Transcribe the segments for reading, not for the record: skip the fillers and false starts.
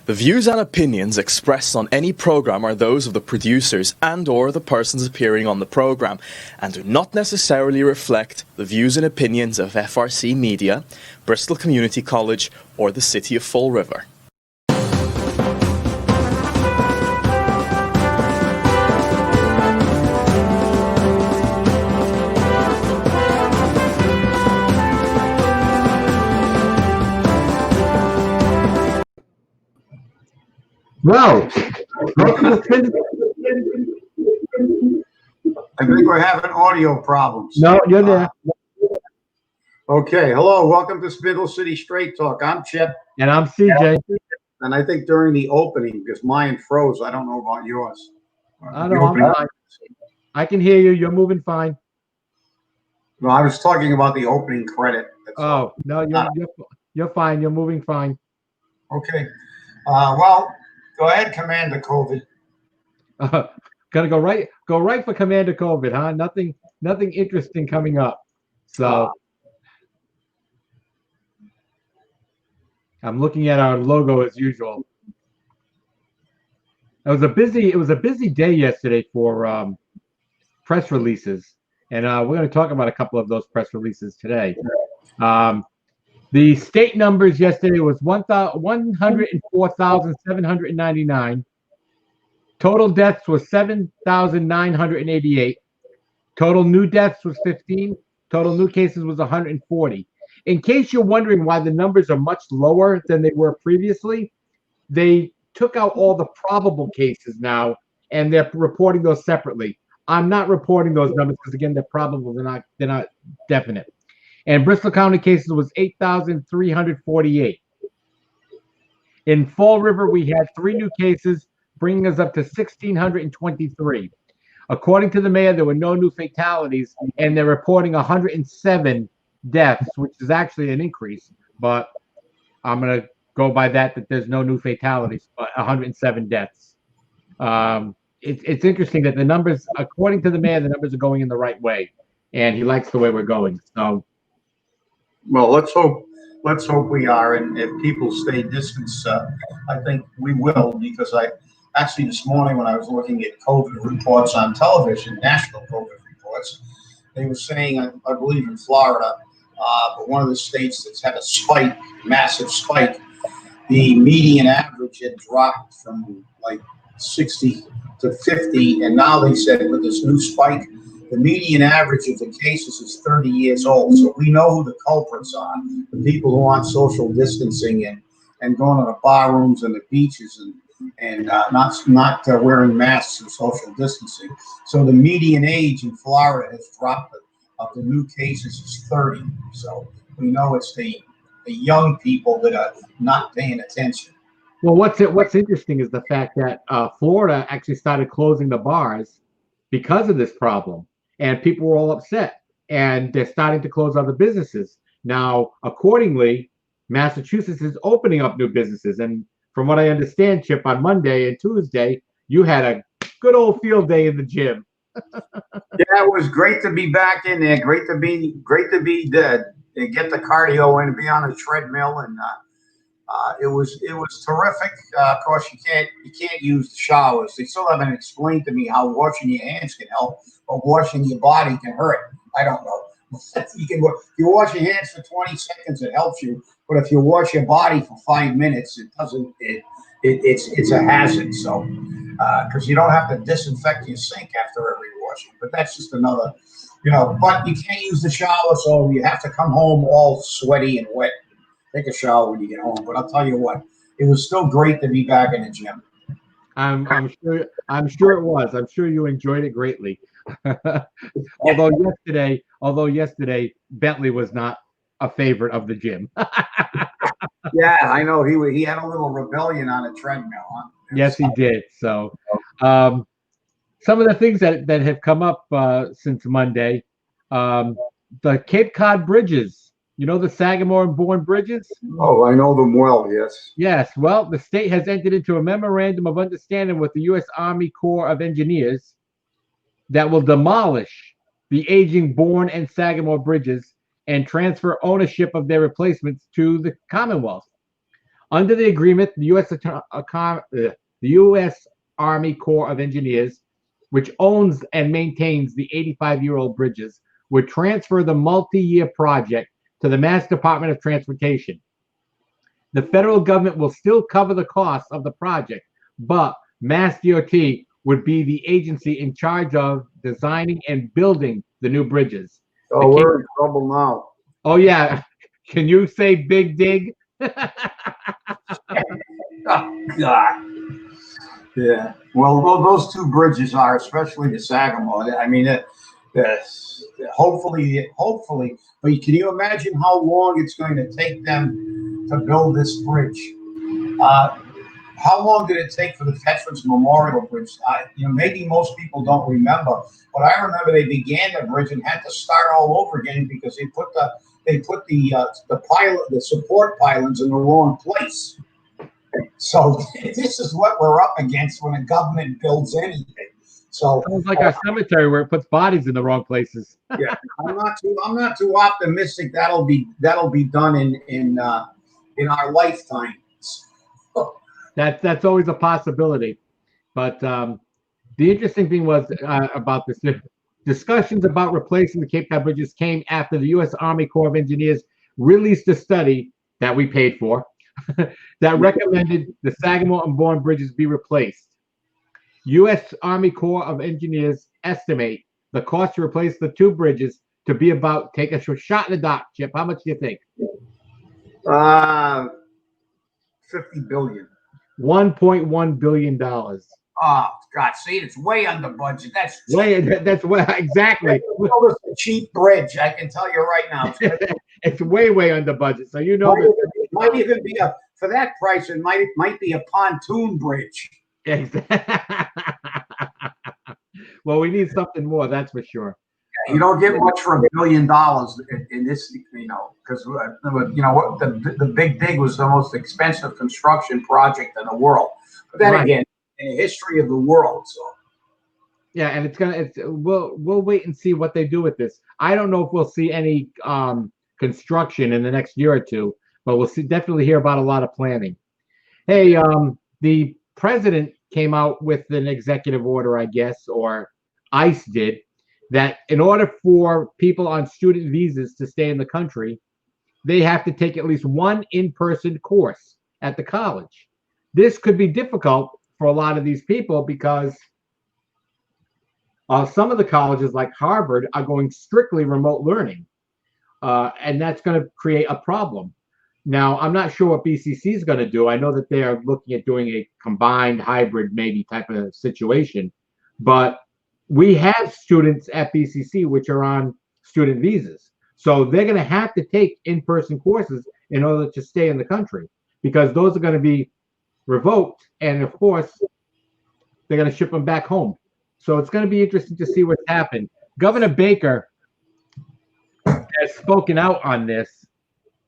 The views and opinions expressed on any program are those of the producers and/or the persons appearing on the program and do not necessarily reflect the views and opinions of FRC Media, Bristol Community College, or the City of Fall River. Well, welcome to I think we're having audio problems. No, you're there. Okay, hello, welcome to Spindle City Straight Talk. I'm Chip. And I'm CJ. And I think during the opening, because mine froze, I don't know about yours. I know, I'm fine. I can hear you. You're moving fine. No, I was talking about the opening credit. Oh, no, you're fine. You're moving fine. Okay. Well, go ahead, Commander COVID. Gonna go right for Commander COVID, huh? Nothing interesting coming up. So I'm looking at our logo as usual. It was a busy day yesterday for press releases, and we're going to talk about a couple of those press releases today. The state numbers yesterday was 104,799. Total deaths was 7,988. Total new deaths was 15. Total new cases was 140. In case you're wondering why the numbers are much lower than they were previously, they took out all the probable cases now, and they're reporting those separately. I'm not reporting those numbers because, again, they're probable. They're not definite. And Bristol County cases was 8,348. In Fall River, we had 3 new cases, bringing us up to 1,623. According to the mayor, there were no new fatalities, and they're reporting 107 deaths, which is actually an increase. But I'm going to go by that there's no new fatalities, but 107 deaths. It's interesting that the numbers, according to the mayor, the numbers are going in the right way, and he likes the way we're going. So. Well, let's hope we are, and if people stay distance, I think we will, because actually this morning when I was looking at COVID reports on television, national COVID reports, they were saying, I believe in Florida, but one of the states that's had a spike, massive spike, the median average had dropped from like 60 to 50, and now they said with this new spike, the median average of the cases is 30 years old. So we know who the culprits are, the people who aren't social distancing and going to the bar rooms and the beaches and not wearing masks and social distancing. So the median age in Florida has dropped of the new cases is 30. So we know it's the young people that are not paying attention. Well, what's interesting is the fact that Florida actually started closing the bars because of this problem. And people were all upset, and they're starting to close other businesses. Now, accordingly, Massachusetts is opening up new businesses. And from what I understand, Chip, on Monday and Tuesday, you had a good old field day in the gym. Yeah, it was great to be back in there. Great to be dead and get the cardio in and be on a treadmill. And it was terrific. Of course, you can't use the showers. They still haven't explained to me how washing your hands can help, or washing your body can hurt. I don't know. If you wash your hands for 20 seconds, it helps you. But if you wash your body for 5 minutes, it doesn't. It's a hazard. So because you don't have to disinfect your sink after every washing. But that's just another, But you can't use the shower, so you have to come home all sweaty and wet. Take a shower when you get home. But I'll tell you what, it was still great to be back in the gym. I'm sure it was. I'm sure you enjoyed it greatly. although yesterday Bentley was not a favorite of the gym. Yeah, I know he had a little rebellion on a treadmill. Huh? Yes, he did. So, some of the things that have come up since Monday, the Cape Cod bridges. You know the Sagamore and Bourne bridges? Oh, I know them well, yes. Yes. Well, the state has entered into a memorandum of understanding with the U.S. Army Corps of Engineers that will demolish the aging Bourne and Sagamore bridges and transfer ownership of their replacements to the Commonwealth. Under the agreement, the U.S. Army Corps of Engineers, which owns and maintains the 85-year-old bridges, would transfer the multi-year project to the Mass Department of Transportation. The federal government will still cover the costs of the project, but Mass DOT would be the agency in charge of designing and building the new bridges. Oh, we're in trouble now. Oh, yeah. Can you say big dig? Oh, God. Yeah. Well, those two bridges are, especially the Sagamore. I mean, hopefully. But can you imagine how long it's going to take them to build this bridge? How long did it take for the Veterans Memorial Bridge? Maybe most people don't remember, but I remember they began the bridge and had to start all over again because they put the support pylons in the wrong place. So this is what we're up against when a government builds anything. So sounds like our cemetery where it puts bodies in the wrong places. Yeah, I'm not too optimistic that'll be done in our lifetime. That's always a possibility. But the interesting thing was about this. Discussions about replacing the Cape Cod bridges came after the U.S. Army Corps of Engineers released a study that we paid for that recommended the Sagamore and Bourne bridges be replaced. U.S. Army Corps of Engineers estimate the cost to replace the two bridges to be about, take a shot in the dark, Chip. How much do you think? $50 billion. $1.1 billion. Oh God! See, it's way under budget. That's exactly. It's a cheap bridge. I can tell you right now. It's way under budget. So it might even be for that price. It might be a pontoon bridge. Exactly. Well, we need something more. That's for sure. You don't get much for $1 billion in this, because the Big Dig was the most expensive construction project in the world. But then again, in the history of the world, so. Yeah, and we'll wait and see what they do with this. I don't know if we'll see any construction in the next year or two, but we'll definitely hear about a lot of planning. Hey, the president came out with an executive order, I guess, or ICE did, that in order for people on student visas to stay in the country, they have to take at least one in-person course at the college. This could be difficult for a lot of these people because some of the colleges like Harvard are going strictly remote learning, and that's going to create a problem. Now, I'm not sure what BCC is going to do. I know that they are looking at doing a combined hybrid maybe type of situation, but we have students at BCC which are on student visas. So they're going to have to take in-person courses in order to stay in the country because those are going to be revoked. And of course, they're going to ship them back home. So it's going to be interesting to see what's happened. Governor Baker has spoken out on this,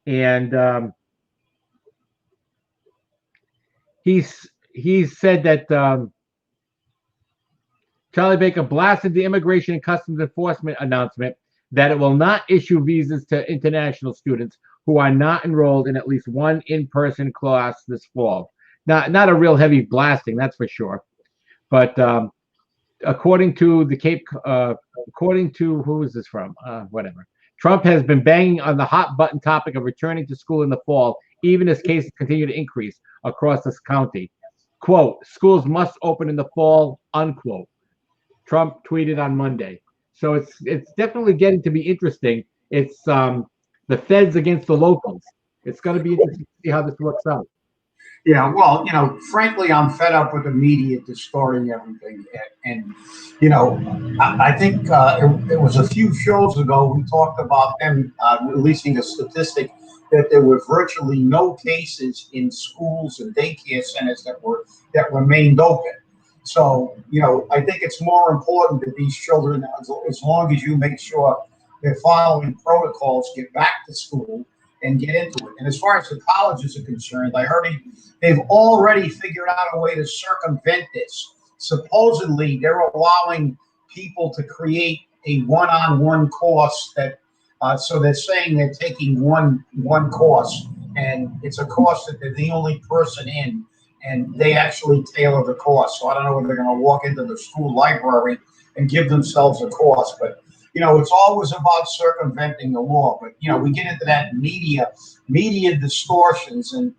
and he's said that Charlie Baker blasted the Immigration and Customs Enforcement announcement that it will not issue visas to international students who are not enrolled in at least one in-person class this fall. Not a real heavy blasting, that's for sure. But according to who is this from? Whatever. Trump has been banging on the hot button topic of returning to school in the fall, even as cases continue to increase across this county. Quote, schools must open in the fall, unquote. Trump tweeted on Monday. So it's definitely getting to be interesting. It's the feds against the locals. It's going to be interesting to see how this works out. Yeah, well, frankly, I'm fed up with the media distorting everything. And I think it was a few shows ago we talked about them releasing a statistic that there were virtually no cases in schools and daycare centers that remained open. So, I think it's more important that these children, as long as you make sure they're following protocols, get back to school and get into it. And as far as the colleges are concerned, I heard they've already figured out a way to circumvent this. Supposedly, they're allowing people to create a one-on-one course that, so they're saying they're taking one course and it's a course that they're the only person in, and they actually tailor the course. So I don't know whether they're going to walk into the school library and give themselves a course, but it's always about circumventing the law. But we get into that media distortions, and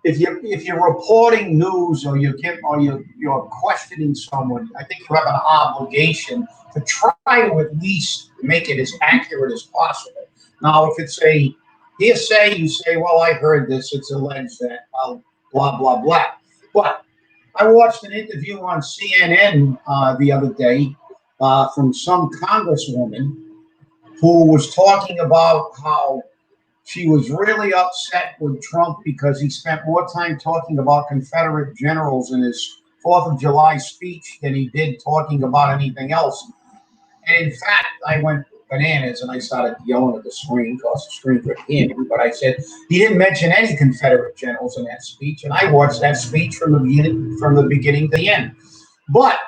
if you're reporting news or you're questioning someone, I think you have an obligation to try to at least make it as accurate as possible. Now, if it's a hearsay, you say, well, I heard this, it's alleged that, blah, blah, blah. But I watched an interview on CNN the other day from some congresswoman who was talking about how she was really upset with Trump because he spent more time talking about Confederate generals in his 4th of July speech than he did talking about anything else. And in fact, I went bananas and I started yelling at the screen because the screen could hear me. But I said, he didn't mention any Confederate generals in that speech. And I watched that speech from the beginning to the end. But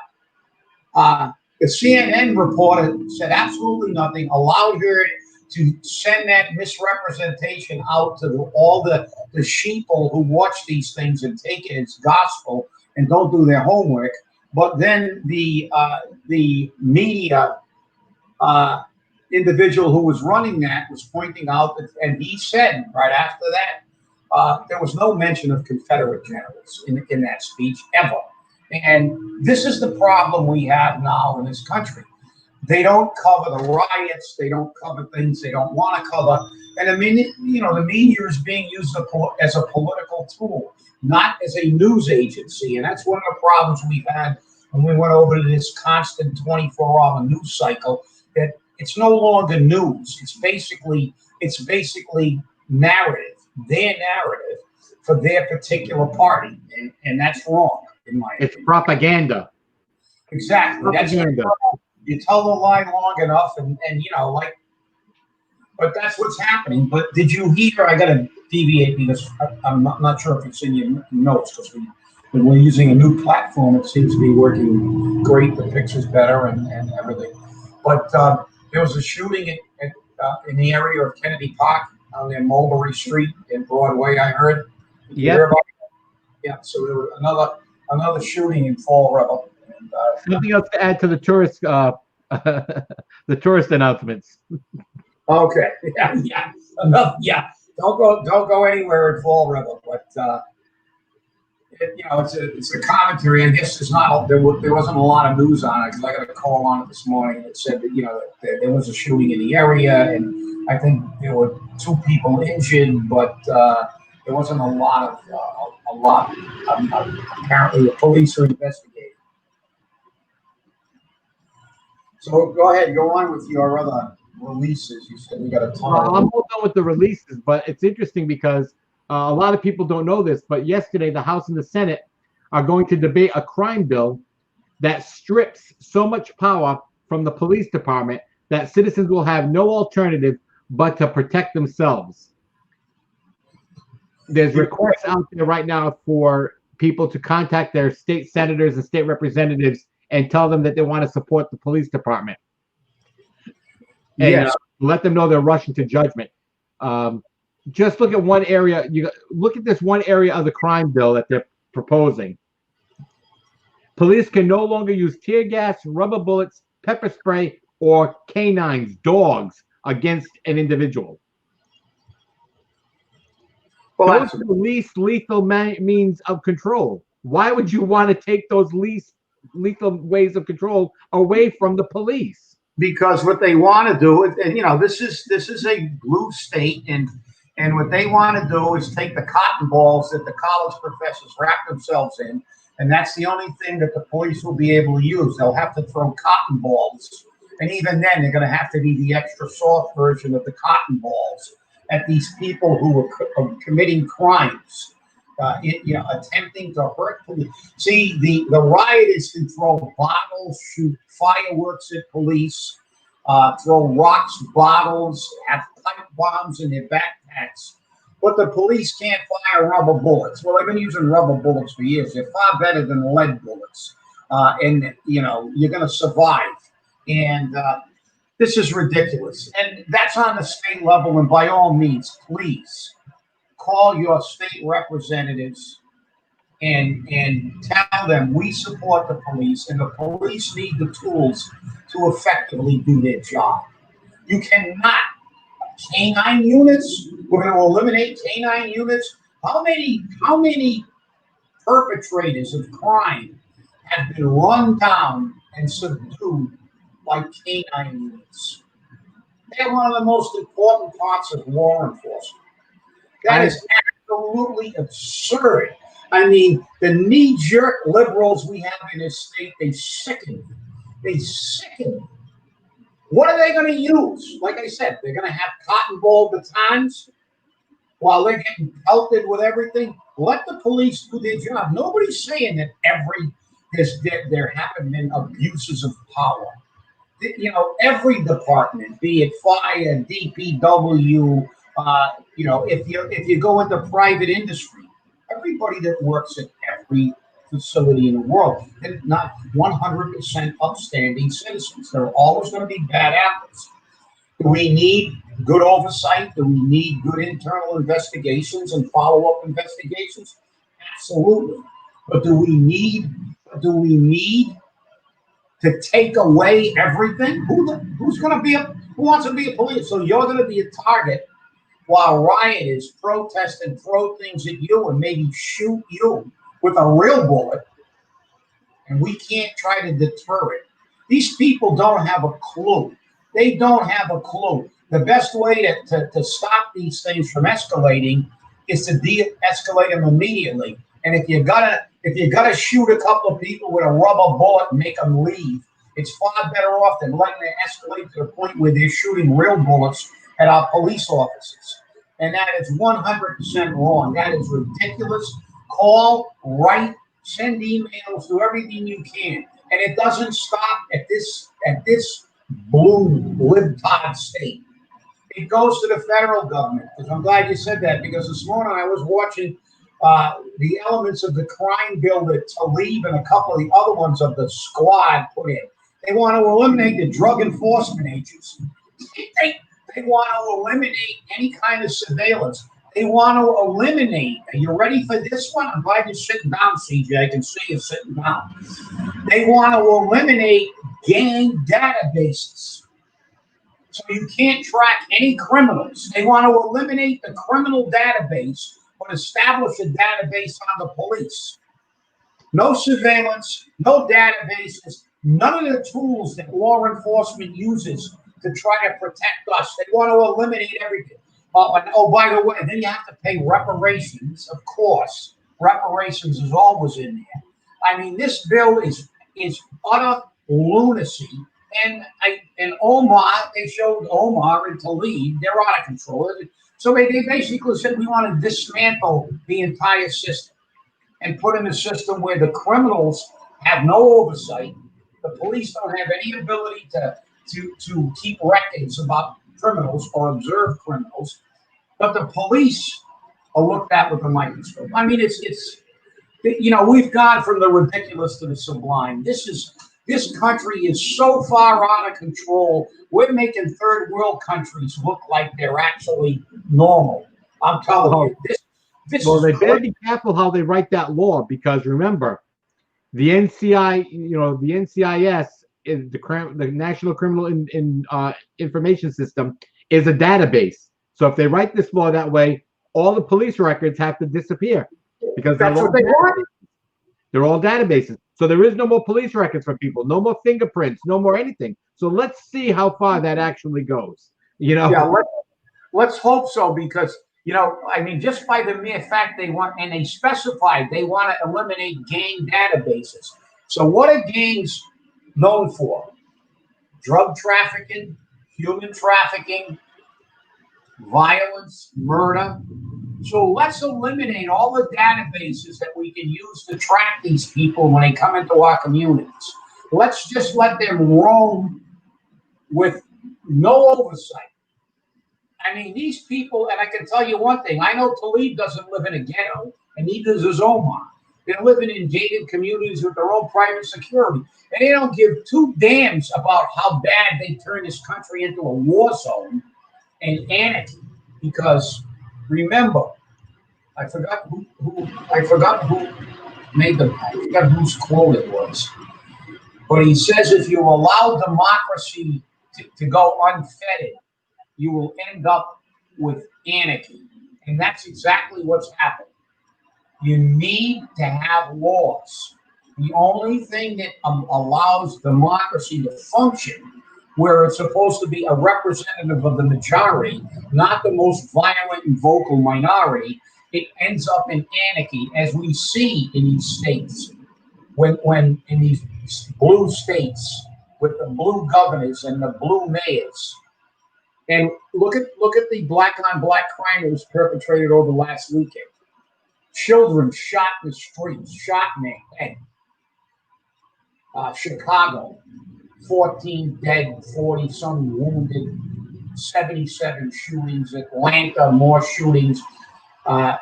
the CNN reporter said absolutely nothing, allowed her to send that misrepresentation out to all the sheeple who watch these things and take it as gospel and don't do their homework. But then the media individual who was running that was pointing out that, and he said right after that, there was no mention of Confederate generals in that speech ever. And this is the problem we have now in this country. They don't cover the riots. They don't cover things they don't want to cover. And the media is being used as a political tool, not as a news agency. And that's one of the problems we've had when we went over to this constant 24-hour news cycle, that it's no longer news. It's basically narrative, their narrative for their particular party. And that's wrong, in my opinion. It's propaganda. Exactly. Propaganda. You tell the lie long enough, but that's what's happening. But did you hear? I got to deviate because I'm not sure if it's in your notes because we're using a new platform. It seems to be working great. The picture's better and everything. But there was a shooting in the area of Kennedy Park on their Mulberry Street in Broadway. I heard. Yeah. Yeah. So there was another shooting in Fall River. Something else to add to the tourist the tourist announcements. Okay. Yeah. Enough. Yeah. Don't go anywhere in Fall River. But it's a commentary. I guess there wasn't a lot of news on it because I got a call on it this morning that said that there was a shooting in the area, and I think there were 2 people injured, but there wasn't a lot. Apparently, the police are investigating. So go ahead, go on with your other releases. You said we got a ton. I'm all done with the releases, but it's interesting because a lot of people don't know this, but yesterday the House and the Senate are going to debate a crime bill that strips so much power from the police department that citizens will have no alternative but to protect themselves. There's requests out there right now for people to contact their state senators and state representatives and tell them that they want to support the police department. And Yes. Let them know they're rushing to judgment. Just look at one area. Look at this one area of the crime bill that they're proposing. Police can no longer use tear gas, rubber bullets, pepper spray, or canines, dogs, against an individual. Well, those are the least lethal means of control. Why would you want to take those least lethal ways of control away from the police? Because what they want to do, and this is a blue state, and what they want to do is take the cotton balls that the college professors wrap themselves in, and that's the only thing that the police will be able to use. They'll have to throw cotton balls, and even then, they're going to have to be the extra soft version of the cotton balls at these people who are committing crimes. Attempting to hurt police. See, the rioters can throw bottles, shoot fireworks at police, throw rocks, bottles, have pipe bombs in their backpacks. But the police can't fire rubber bullets. Well, they've been using rubber bullets for years. They're far better than lead bullets. And you're going to survive. And this is ridiculous. And that's on the state level. And by all means, please call your state representatives and tell them we support the police and the police need the tools to effectively do their job. You cannot. Canine units, we're going to eliminate canine units. How many perpetrators of crime have been run down and subdued by canine units? They're one of the most important parts of law enforcement. That is absolutely absurd. I mean, the knee-jerk liberals we have in this state, they sicken. They sicken. What are they going to use? Like I said, they're going to have cotton ball batons while they're getting pelted with everything. Let the police do their job. Nobody's saying that there haven't been abuses of power. You know, every department, be it fire, DPW, you know, if you go into private industry, everybody that works at every facility in the world, they're not 100% upstanding citizens. There are always going to be bad apples. Do we need good oversight? Do we need good internal investigations and follow-up investigations? Absolutely. But do we need to take away everything? Who wants to be a police? So you're going to be a target while rioters protest and throw things at you and maybe shoot you with a real bullet, and we can't try to deter it. These people don't have a clue. They don't have a clue. The best way to stop these things from escalating is to de-escalate them immediately. And if you gotta shoot a couple of people with a rubber bullet and make them leave, it's far better off than letting it escalate to the point where they're shooting real bullets at our police officers. And that is 100% wrong. That is ridiculous. Call, write, send emails, do everything you can. And it doesn't stop at this blue libtard state. It goes to the federal government. Because I'm glad you said that, because this morning I was watching the elements of the crime bill that Talib and a couple of the other ones of the squad put in. They want to eliminate the drug enforcement agency. They want to eliminate any kind of surveillance. They want to eliminate. Are you ready for this one? I'm glad you're sitting down, CJ. I can see you sitting down. They want to eliminate gang databases. So you can't track any criminals. They want to eliminate the criminal database, but establish a database on the police. No surveillance, no databases, none of the tools that law enforcement uses to try to protect us. They want to eliminate everything. And by the way, then you have to pay reparations, of course. Reparations is always in there. I mean, this bill is utter lunacy. And Omar, they showed Omar and Talib, they're out of control. So they basically said we want to dismantle the entire system and put in a system where the criminals have no oversight. The police don't have any ability to keep records about criminals or observe criminals, but the police are looked at with a microscope. I mean, it's you know, we've gone from the ridiculous to the sublime. This country is so far out of control. We're making third world countries look like they're actually normal. I'm telling you, this well, is they better be careful how they write that law, because remember, the NCIS is the National Criminal Information System is a database. So if they write this law that way, all the police records have to disappear, because that's what they want. They're all databases. So there is no more police records for people, no more fingerprints, no more anything. So let's see how far that actually goes. You know? Yeah, let's hope so, because, you know, I mean, just by the mere fact they want, and they specified they want to eliminate gang databases. So what are gangs known for? Drug trafficking, human trafficking, violence, murder. So let's eliminate all the databases that we can use to track these people when they come into our communities. Let's just let them roam with no oversight. I mean, these people, and I can tell you one thing, I know Talib doesn't live in a ghetto, and neither does Omar. They're living in gated communities with their own private security. And they don't give two damns about how bad they turn this country into a war zone and anarchy. Because remember, I forgot who made I forgot whose quote it was. But he says if you allow democracy to go unfettered, you will end up with anarchy. And that's exactly what's happened. You need to have laws. The only thing that allows democracy to function, where it's supposed to be a representative of the majority, not the most violent and vocal minority, it ends up in anarchy, as we see in these states. When in these blue states with the blue governors and the blue mayors. And look at the black on black crime that was perpetrated over last weekend. Children shot in the streets, shot in their head. Chicago, 14 dead, 40 some wounded, 77 shootings. Atlanta, more shootings. A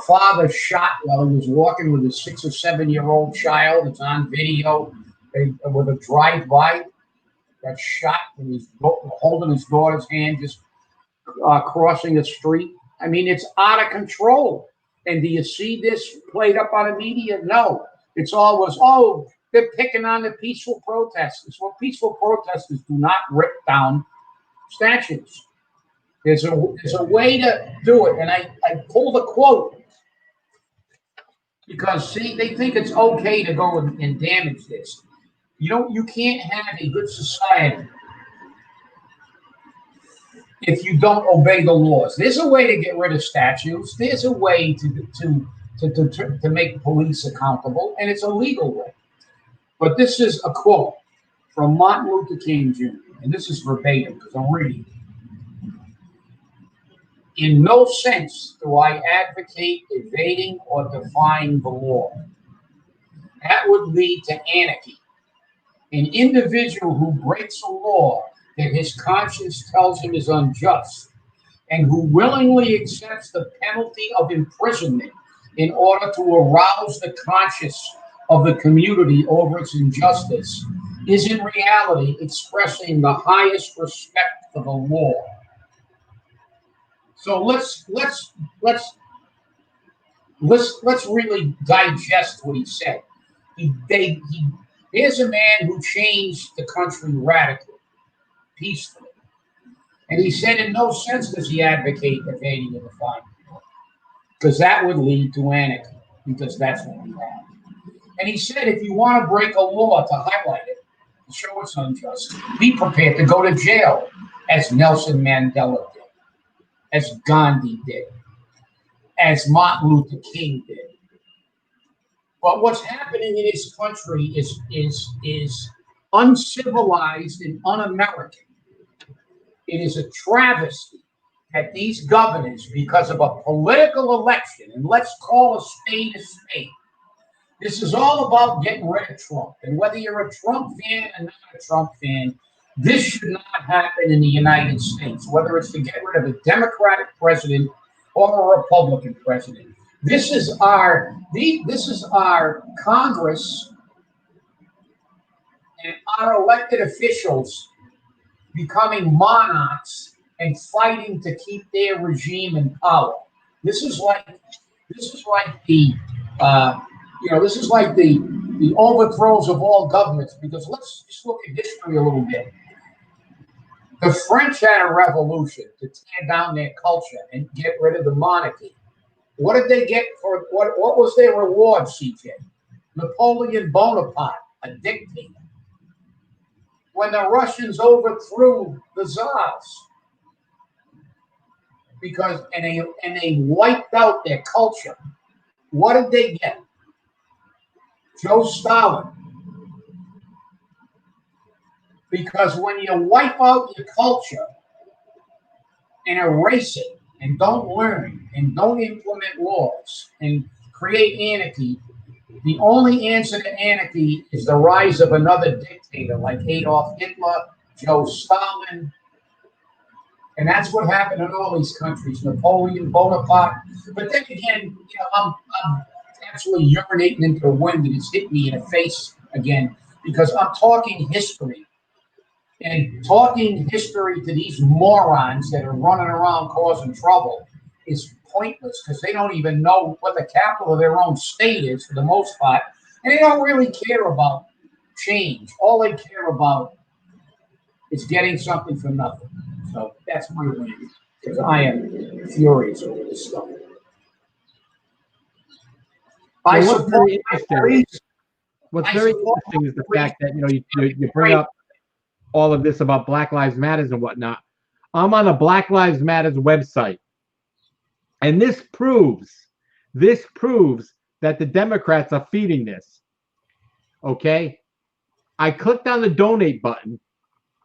father shot while he was walking with a 6 or 7 year old child. It's on video with a drive-by. Got shot and he's holding his daughter's hand, just crossing the street. I mean, it's out of control. And do you see this played up on the media? No. It's always, they're picking on the peaceful protesters. Well, peaceful protesters do not rip down statues. There's a way to do it. And I pulled a quote because, see, they think it's okay to go and damage this. You can't have a good society if you don't obey the laws. There's a way to get rid of statues. There's a way to make police accountable, and it's a legal way. But this is a quote from Martin Luther King Jr., and this is verbatim because I'm reading. In no sense do I advocate evading or defying the law. That would lead to anarchy. An individual who breaks a law that his conscience tells him is unjust, and who willingly accepts the penalty of imprisonment in order to arouse the conscience of the community over its injustice, is in reality expressing the highest respect for the law. So let's really digest what he said. Here's a man who changed the country radically, peacefully. And he said in no sense does he advocate evading and defying the law, because that would lead to anarchy, because that's what we have. And he said if you want to break a law to highlight it, to show it's unjust, be prepared to go to jail, as Nelson Mandela did, as Gandhi did, as Martin Luther King did. But what's happening in this country is uncivilized and un-American. It is a travesty that these governors, because of a political election, and let's call a spade a spade, this is all about getting rid of Trump. And whether you're a Trump fan or not a Trump fan, this should not happen in the United States, whether it's to get rid of a Democratic president or a Republican president. This is our Congress and our elected officials becoming monarchs and fighting to keep their regime in power. This is like the overthrows of all governments. Because let's just look at history a little bit. The French had a revolution to tear down their culture and get rid of the monarchy. What did they get for what was their reward, CJ? Napoleon Bonaparte, a dictator. When the Russians overthrew the Tsars, and they wiped out their culture, what did they get? Joe Stalin. Because when you wipe out your culture and erase it, and don't learn, and don't implement laws, and create anarchy, the only answer to anarchy is the rise of another dictator like Adolf Hitler, Joe Stalin. And that's what happened in all these countries, Napoleon Bonaparte. But then again, I'm actually urinating into the wind, and it's hit me in the face again, because I'm talking history. And talking history to these morons that are running around causing trouble is pointless because they don't even know what the capital of their own state is for the most part, and they don't really care about change. All they care about is getting something for nothing. So that's my rant, because I am furious over this stuff. I Well, what's support very my interesting, police. what's I very support interesting is the my fact that you bring up all of this about Black Lives Matters and whatnot. I'm on a Black Lives Matters website, and this proves that the Democrats are feeding this. Okay, I clicked on the donate button,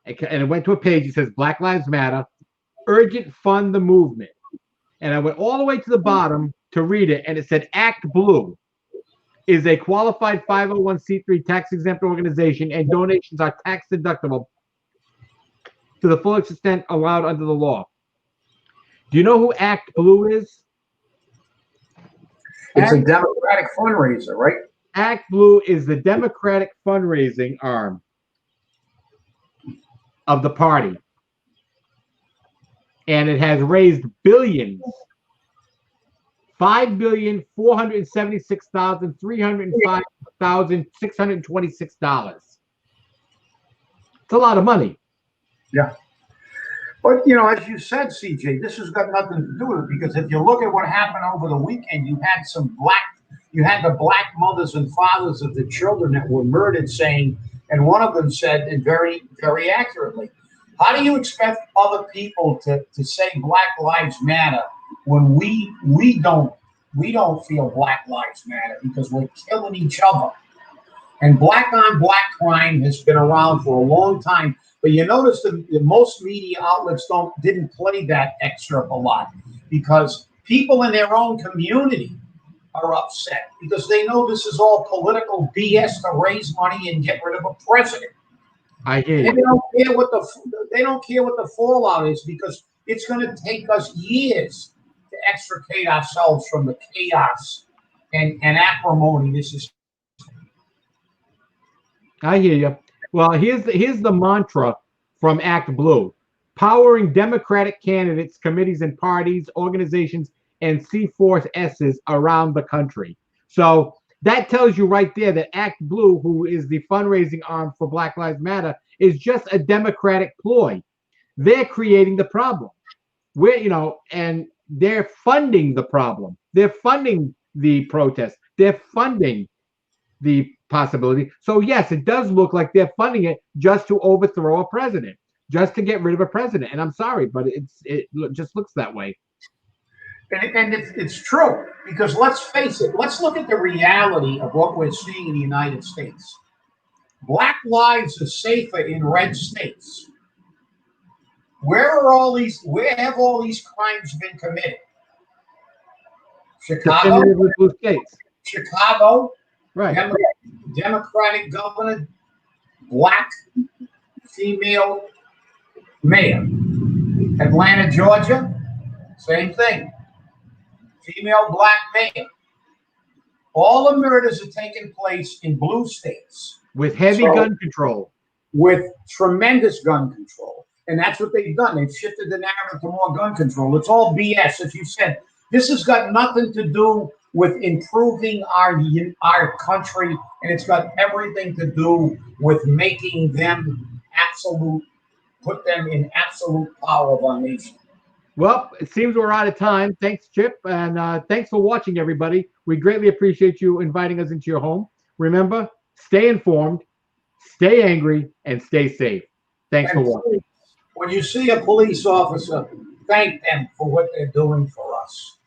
and it went to a page that says Black Lives Matter, urgent fund the movement, and I went all the way to the bottom to read it, and it said ACTBlue is a qualified 501c3 tax-exempt organization, and donations are tax deductible to the fullest extent allowed under the law. Do you know who ACTBlue is? It's a Democratic fundraiser, right? ACTBlue is the Democratic fundraising arm of the party, and it has raised billions. $5,476,305,626. It's a lot of money. Yeah. But, you know, as you said, CJ, this has got nothing to do with it, because if you look at what happened over the weekend, you had the black mothers and fathers of the children that were murdered saying, and one of them said, and very, very accurately, how do you expect other people to say Black Lives Matter when we don't feel Black Lives Matter, because we're killing each other? And black on black crime has been around for a long time, but you notice that most media outlets didn't play that excerpt a lot, because people in their own community are upset because they know this is all political BS to raise money and get rid of a president. I hear you. And they don't care what the fallout is, because it's going to take us years to extricate ourselves from the chaos and acrimony this is. I hear you. Well, here's the mantra from ACTBlue: powering Democratic candidates, committees, and parties, organizations, and C4Ss around the country. So that tells you right there that ACTBlue, who is the fundraising arm for Black Lives Matter, is just a Democratic ploy. They're creating the problem. And they're funding the problem. They're funding the protest. They're funding the possibility. So yes, it does look like they're funding it just to overthrow a president, just to get rid of a president. And I'm sorry, but it just looks that way. And it's true, because let's face it, let's look at the reality of what we're seeing in the United States. Black lives are safer in red states. Where have all these crimes been committed? Chicago, blue states. Chicago, Right. Democratic governor, black female mayor. Atlanta, Georgia, same thing. Female black mayor. All the murders are taking place in blue states. With heavy gun control. With tremendous gun control. And that's what they've done. They've shifted the narrative to more gun control. It's all BS. As you said, this has got nothing to do with improving our country, and it's got everything to do with making them put them in absolute power of our nation. Well, it seems we're out of time. Thanks, Chip, and thanks for watching, everybody. We greatly appreciate you inviting us into your home. Remember, stay informed, stay angry, and stay safe. Thanks for watching. When you see a police officer, thank them for what they're doing for us.